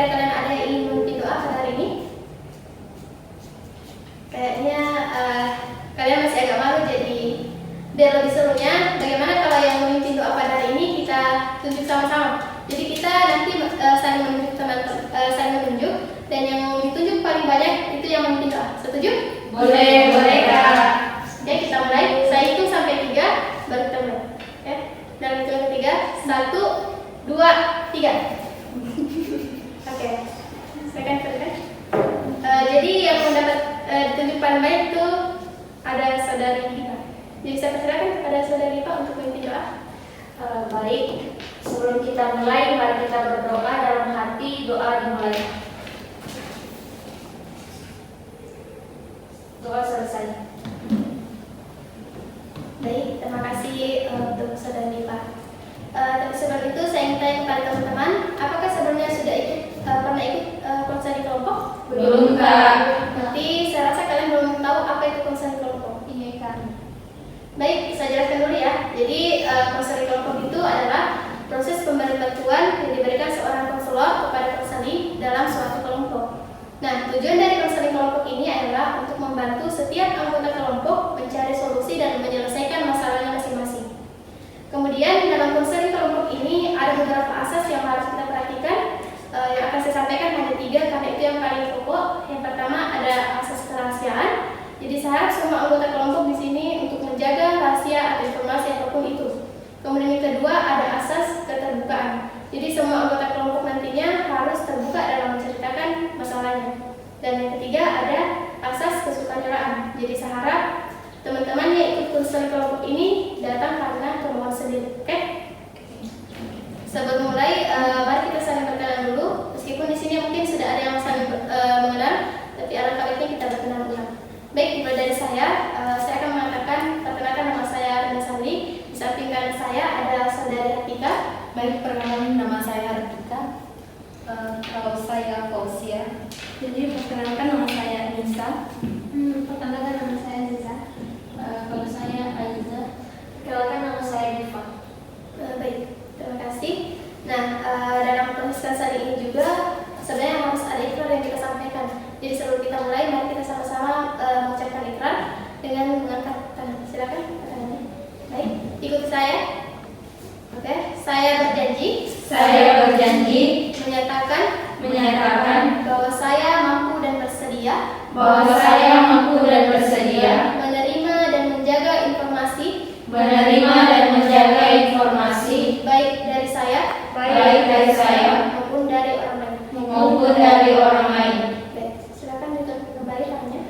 dari kalian ada yang ingin memimpin doa pada hari ini? Kayaknya kalian masih agak malu, jadi biar lebih serunya, bagaimana kalau yang memimpin doa pada hari ini kita tunjuk sama-sama. Jadi kita nanti saling menunjuk saling menunjuk, dan yang ditunjuk paling banyak itu yang memimpin doa. Setuju? Boleh, boleh Kak. Oke, kita mulai. Saya hitung sampai 3, baru kita mulai. Oke, dalam hitungan ketiga, 1, 2, 3. Oke, silakan. Jadi yang mendapat ditunjuk paling banyak itu ada saudari kita. Jadi saya persilakan kepada saudari Pak untuk memimpin doa. Baik, sebelum kita mulai, mari kita berdoa dalam hati. Doa dimulai. Doa selesai. Baik, terima kasih untuk saudari Pak. Tapi sebelum itu saya ingin tanya kepada teman-teman, apakah sebelumnya sudah pernah ikut konseling kelompok? Belum Kak. Berarti saya rasa kalian belum tahu apa itu konseling kelompok. Iya Kak. Baik, saya jelaskan dulu ya. Jadi konseling kelompok itu adalah proses pemberian bantuan yang diberikan seorang konselor kepada konseli dalam suatu kelompok. Nah, tujuan dari konseling kelompok ini adalah untuk membantu setiap anggota kelompok mencari solusi dan menyelesaikan masalahnya masing-masing. Kemudian dalam konseling kelompok ini ada beberapa asas yang harus kita perhatikan. Yang akan saya sampaikan hanya 3 karena itu yang paling pokok. Yang pertama ada asas kerahasiaan. Jadi saya harap semua anggota kelompok di sini untuk menjaga rahasia atau informasi apapun itu. Kemudian yang kedua ada asas keterbukaan. Jadi semua anggota kelompok nantinya harus terbuka dalam menceritakan masalahnya. Dan yang ketiga ada asas kesukarelaan. Jadi saya harap teman-teman yang ikut konseling kelompok ini datang karena kemauan sendiri. Oke? Sebelum mulai, mari kita saling berkenalan dulu. Meskipun di sini mungkin sudah ada yang saling mengenal, tapi alangkah baiknya kita berkenalan ulang. Baik, mulai dari saya akan mengatakan, perkenalkan nama saya Rina Sari. Di samping kanan saya ada saudari Atika. Baik, perkenalkan nama saya Artika. Kalau saya Fausia. Jadi perkenalkan nama saya Nisa. Perkenalkan nama saya Ziza. Kalau saya Aiza. Perkenalkan nama saya Diva. Baik, terima kasih. Nah, dalam proses konseling ini juga sebenarnya harus ada ikrar yang kita sampaikan. Jadi sebelum kita mulai, mari kita sama-sama mengucapkan ikrar dengan mengangkat tangan. Silakan tangannya. Baik, ikuti saya. Oke, saya berjanji. Saya berjanji Menyatakan bahwa saya mampu dan bersedia menerima dan menjaga informasi baik dari saya maupun dari orang lain. Baik, silakan ditutup kembali tangannya.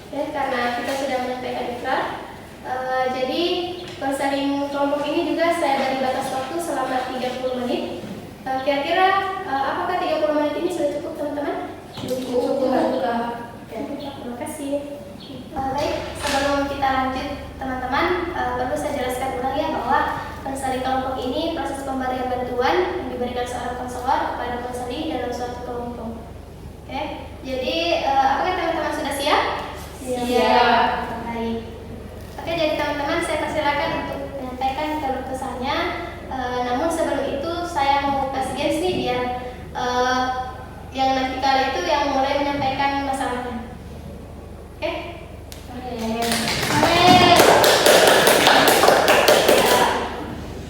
Oke, karena kita sudah menyampaikan ikrar, jadi konseling kelompok ini juga saya beri batas waktu selama 30 menit. Kira-kira apakah 30 menit ini sudah cukup teman-teman? Cukup. Oke, terima kasih. Baik, sebelum kita lanjut teman-teman, perlu saya jelaskan ulang ya bahwa konseling kelompok ini proses pemberian bantuan yang diberikan seorang konselor kepada konseli dalam suatu kelompok. Oke, jadi apakah teman-teman sudah siap? Siap. Baik. Oke, jadi teman-teman saya persilakan untuk menyampaikan keluh kesahnya. Namun sebelum itu saya mau kasih games nih biar yang nanti kali itu yang mulai menyampaikan masalahnya. Oke?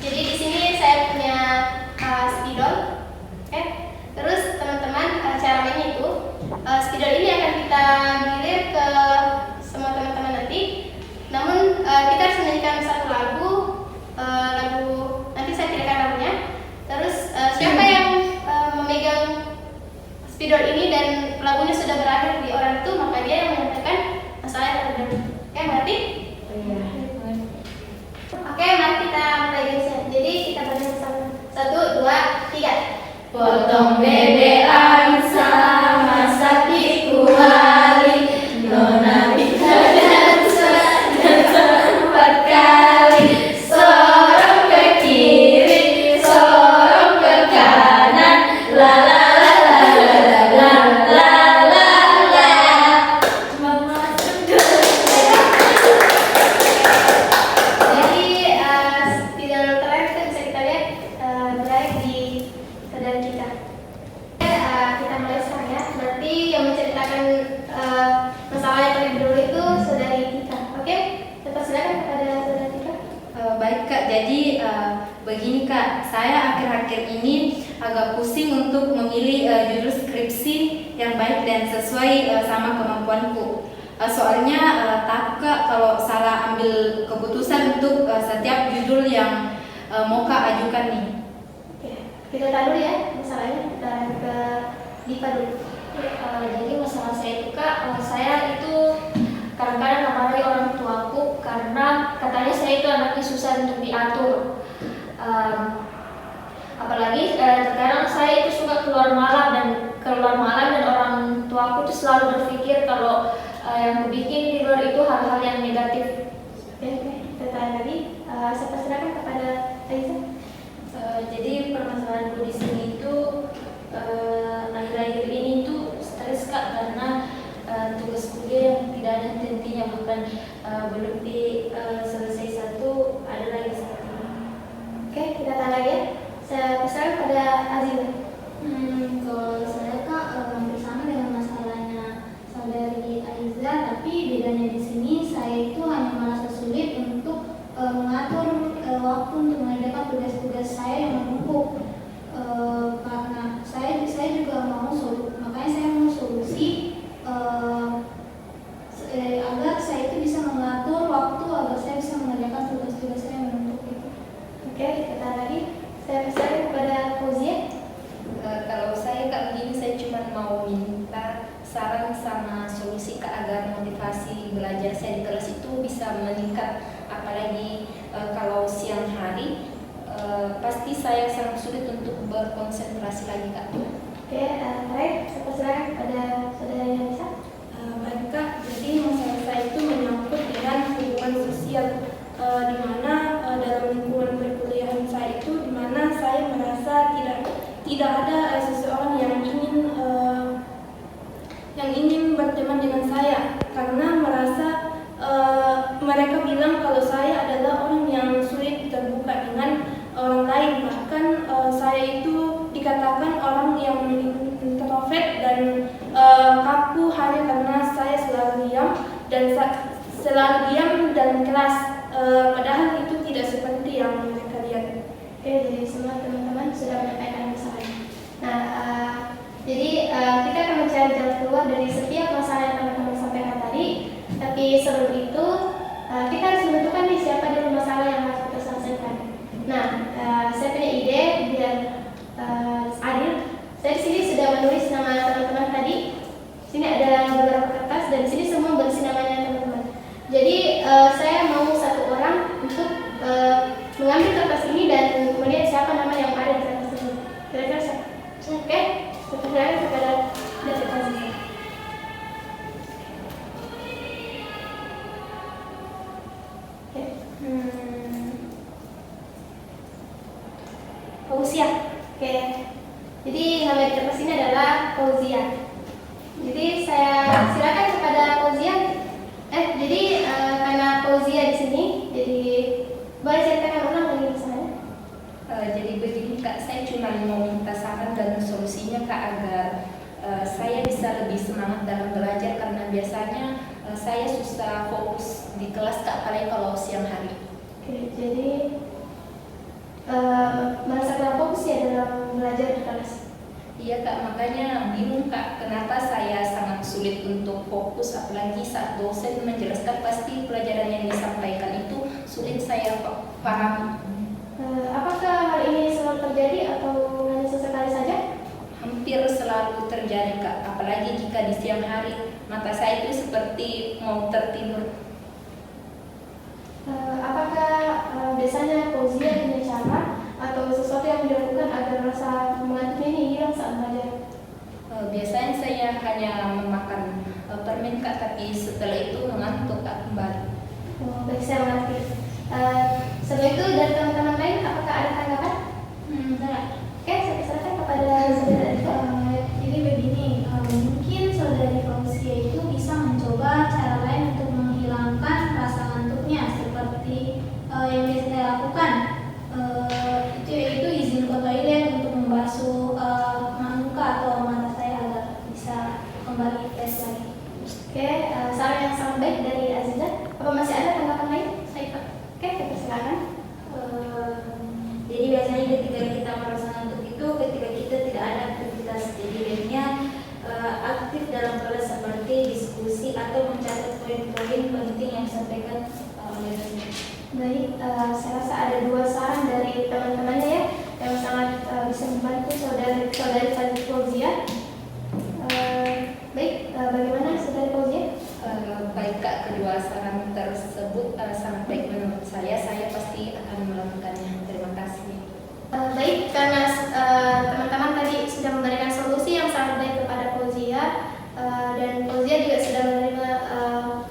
Jadi di sini saya punya spidol. Oke? Terus teman-teman cara mainnya itu spidol ini akan kita gilir ke semua teman-teman nanti. Namun kita harus menyanyikan satu lagu nanti saya pilihkan lagunya. Terus siapa yang memegang spidol ini dan lagunya sudah berakhir di orang itu, maka dia yang menyampaikan masalah yang terjadi. Oke, berarti? Oke, mari kita mulai gamesnya. Jadi kita belajar bersama. 1, 2, 3. Potong bebean sama sapi kuali, nona bisa dansa 4 kali, sorong ke kiri, sorong ke kanan, la la la la la la la la. Mama sudah. Jadi spidol terakhir itu bisa kita lihat berakhir di saudara kita. jadi begini Kak, saya akhir-akhir ini agak pusing untuk memilih judul skripsi yang baik dan sesuai sama kemampuanku. Soalnya takut Kak kalau salah ambil keputusan untuk setiap judul yang mau Kak ajukan nih. Oke, kita tahu dulu ya masalahnya, kita ke Diva dulu. Jadi masalah saya itu Kak, saya itu kadang-kadang memarahi orang tuaku karena katanya saya itu anaknya susah untuk diatur. Apalagi terkadang saya itu suka keluar malam dan orang tuaku itu selalu berpikir kalau yang kubikin di luar itu hal-hal yang negatif. Oke, kita tanya lagi. Saya persilakan kepada Aiza. Jadi permasalahanku di sini itu akhir-akhir ini tuh stres Kak karena tugas kuliah yang tidak ada hentinya, bahkan belum selesai satu ada lagi satu. Oke, kita tanya lagi ya. Saya persilakan kepada Azila. Kalau saya Kak hampir sama dengan masalahnya saudari Aiza, tapi bedanya di sini saya itu hanya merasa sulit untuk mengatur waktu untuk mengerjakan tugas-tugas saya yang menumpuk. Karena saya juga makanya saya mau solusi agar saya itu bisa mengatur waktu agar saya bisa mengerjakan tugas-tugas saya yang menumpuk itu. Oke, kita tanya lagi. Saya persilakan kepada Fauzia. Kalau saya Kak begini, saya cuma mau minta saran sama solusi Kak agar motivasi belajar saya di kelas itu bisa meningkat. Apalagi kalau siang hari pasti saya sangat sulit untuk berkonsentrasi lagi Kak. Oke, baik. Saya persilakan kepada saudari Nisa. Baik Kak, jadi masalah saya itu menyangkut dengan hubungan sosial, di mana dalam lingkungan perkuliahan saya itu, di mana saya merasa tidak ada seseorang yang ingin berteman dengan saya, karena merasa mereka bilang kalau saya adalah orang yang sulit terbuka dengan orang lain. Bahkan saya itu dikatakan orang yang introvert dan kaku hanya karena saya selalu diam dalam kelas, padahal itu tidak seperti yang mereka lihat. Oke, jadi semua teman-teman sudah menyampaikan masalahnya. Nah, jadi kita akan mencari jalan keluar dari setiap masalah yang teman-teman sampaikan tadi. Tapi sebelum itu, kita harus menentukan nih siapa dulu masalah yang harus kita selesaikan. Nah, saya punya ide biar adil. Saya di sini sudah menulis nama teman-teman tadi. Sini ada beberapa kertas dan di sini semua berisi namanya teman-teman. Jadi saya mau satu orang untuk mengambil kertas ini dan melihat siapa nama yang ada di kertas tersebut. Kira-kira siapa? Oke, saya kepada David Aziza. Oke. Fauzia. Oke. Jadi nama di kertas ini adalah Fauzia. Jadi saya silakan kepada Fauzia. Jadi karena Fauzia di sini, jadi boleh ceritakan ulang lagi misalnya. Jadi begini Kak, saya cuma mau minta saran dan solusinya Kak agar saya bisa lebih semangat dalam belajar, karena biasanya saya susah fokus di kelas Kak, apalagi kalau siang hari. Oke, jadi merasa kurang fokus ya dalam belajar di kelas. Iya Kak, makanya bingung Kak, kenapa saya sangat sulit untuk fokus, apalagi saat dosen menjelaskan pasti pelajaran yang disampaikan itu sulit saya pahami. Apakah hal ini selalu terjadi atau hanya sesekali saja? Hampir selalu terjadi Kak, apalagi jika di siang hari mata saya itu seperti mau tertidur. Apakah biasanya Fauzia punya cara atau sesuatu yang dilakukan agar rasa mengantuknya ini hilang saat belajar? Biasanya saya hanya memakan permen Kak, tapi setelah itu mengantuk Kak kembali. Baik, saya mengerti. Setelah itu dari teman-teman lain, apakah ada tanggapan? Oke, saya persilakan kepada saudara Diva. Jadi begini, mungkin saudari Fauzia itu bisa mencoba cara lain untuk menghilangkan rasa ngantuknya, seperti yang biasa saya lakukan, yaitu izin ke toilet untuk membasuh muka atau mata saya agar bisa kembali fresh lagi. Oke, saran yang sangat baik dari Aziza. Apa masih ada tanggapan lain? Oke, saya persilakan. disampaikan oleh Dani. Baik, saya rasa ada 2 saran dari teman-temannya ya yang sangat bisa membantu saudari Fauzia. Baik, bagaimana saudari Fauzia? Baik Kak, kedua saran tersebut sangat baik menurut saya. Saya pasti akan melakukannya. Terima kasih. Baik, karena teman-teman tadi sudah memberikan solusi yang sangat baik kepada Fauzia, dan Fauzia juga sudah menerima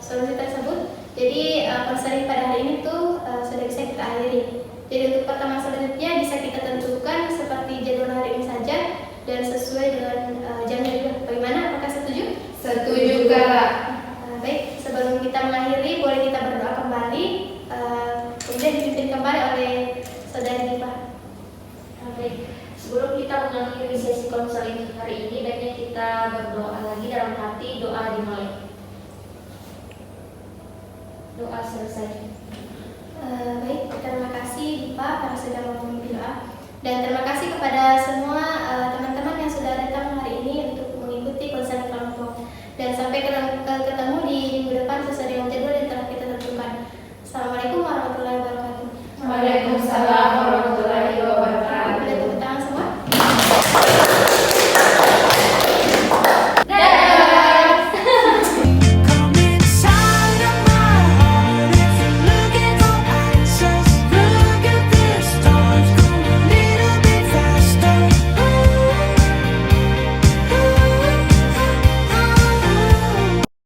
solusi tersebut. Jadi konseling pada hari ini tuh sudah bisa kita akhiri. Jadi untuk pertemuan selanjutnya bisa kita tentukan seperti jadwal hari ini saja dan sesuai dengan jamnya juga. Bagaimana? Apakah setuju? Setuju Kak. Baik, sebelum kita mengakhiri boleh kita berdoa kembali, kemudian dipimpin kembali oleh saudari Diva. Baik, sebelum kita mengakhiri sesi konseling hari ini, baiknya kita berdoa lagi dalam hati, doa dimulai. Doa selesai. Baik, terima kasih Diva karena sudah memimpin doa, dan terima kasih kepada semua teman-teman yang sudah datang hari ini untuk mengikuti konseling kelompok, dan sampai ketemu di minggu depan sesuai dengan jadwal.